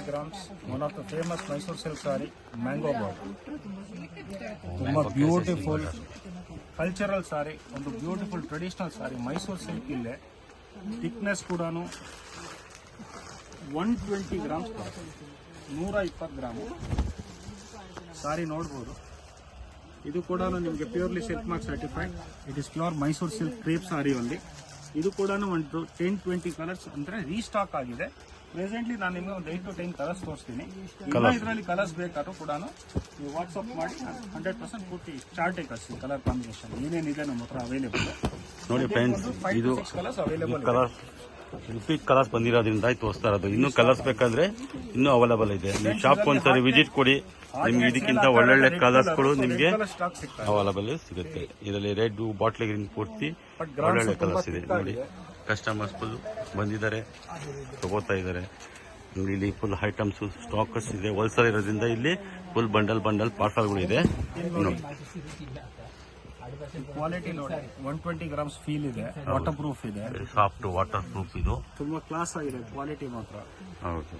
grams. One of the famous Mysore silk saree, mango border. ತುಂಬಾ beautiful cultural ಸಾರಿ, ಒಂದು beautiful traditional ಸಾರಿ. Mysuru silk ಇಲ್ಲೇ thickness ಕೂಡ 120 grams ಬರುತ್ತೆ, 120 gram ಸಾರಿ ನೋಡ್ಬೋದು. ಇದು ಕೂಡ ನಿಮಗೆ purely silk mark certified. It is pure Mysuru silk crepe sari ಅಲ್ಲಿ. ಇದು ಕೂಡ ಒಂದು 10-20 ಕಲರ್ಸ್ ಅಂದರೆ ರೀಸ್ಟಾಕ್ ಆಗಿದೆ. ಪ್ರೆಸೆಂಟ್ಲಿ ನಾನು ನಿಮಗೆ ಒಂದು 8 to 10 ಕಲರ್ಸ್ ತೋರಿಸ್ತೀನಿ. ಇದರಲ್ಲಿ ಕಲರ್ಸ್ ಬೇಕಾದ್ರೂ ಕೂಡ ನೀವು ವಾಟ್ಸಪ್ ಮಾಡಿ 100% ಪೂರ್ತಿ ಚಾರ್ಟೇ ಕಳಿಸಿ ಕಲರ್ ಕಾಂಬಿನೇಷನ್ ಏನೇನಿದೆ ನಮ್ಮ ಹತ್ರ ಅವೈಲೇಬಲ್. ನೋಡಿ ಫ್ರೆಂಡ್ಸ್, ಇದು colours available colour repeat colours ಬಂದಿರೋದ್ರಿಂದ ತೋರಿಸ್ತಾ ಇರೋದು. ಇನ್ನೂ ಕಲರ್ಸ್ ಬೇಕಾದ್ರೆ ಇನ್ನೂ ಅವೈಲೇಬಲ್ ಇದೆ. ನೀವು ಶಾಪ್ ಒಂದ್ಸರಿ ವಿಸಿಟ್ ಕೊಡಿ, ನಿಮ್ಗೆ ಇದಕ್ಕಿಂತ ಒಳ್ಳೊಳ್ಳೆ ಕಲರ್ಸ್ಗಳು ನಿಮಗೆ ಅವೈಲೇಬಲ್ ಸಿಗುತ್ತೆ. ಇದರಲ್ಲಿ ರೆಡ್, ಬಾಟ್ಲಿ ಗ್ರೀನ್ ಪೂರ್ತಿ ಒಳ್ಳೊಳ್ಳೆ ಕಲರ್ಸ್ ಇದೆ. ನೋಡಿ ಕಸ್ಟಮರ್ಸ್ ಫುಲ್ ಬಂದಿದ್ದಾರೆ, ತಗೋತಾ ಇದ್ದಾರೆ. ಇಲ್ಲಿ ಫುಲ್ ಐಟಮ್ಸ್ ಸ್ಟಾಕರ್ಸ್ ಇದೆ. ಹೋಲ್ಸೇಲ್ ಇರೋದ್ರಿಂದ ಇಲ್ಲಿ ಫುಲ್ ಬಂಡಲ್ ಪಾರ್ಸಲ್ಗಳು ಇದೆ. ನೋಡಿ ಕ್ವಾಲಿಟಿ ನೋಡಿ, 120 ಗ್ರಾಮ್ಸ್ ಫೀಲ್ ಇದೆ, ವಾಟರ್ ಪ್ರೂಫ್ ಇದೆ, ಸಾಫ್ಟ್ ವಾಟರ್ ಪ್ರೂಫ್. ಇದು ತುಂಬಾ ಕ್ಲಾಸ್ ಆಗಿದೆ ಕ್ವಾಲಿಟಿ ಮಾತ್ರ. ಹೌದು.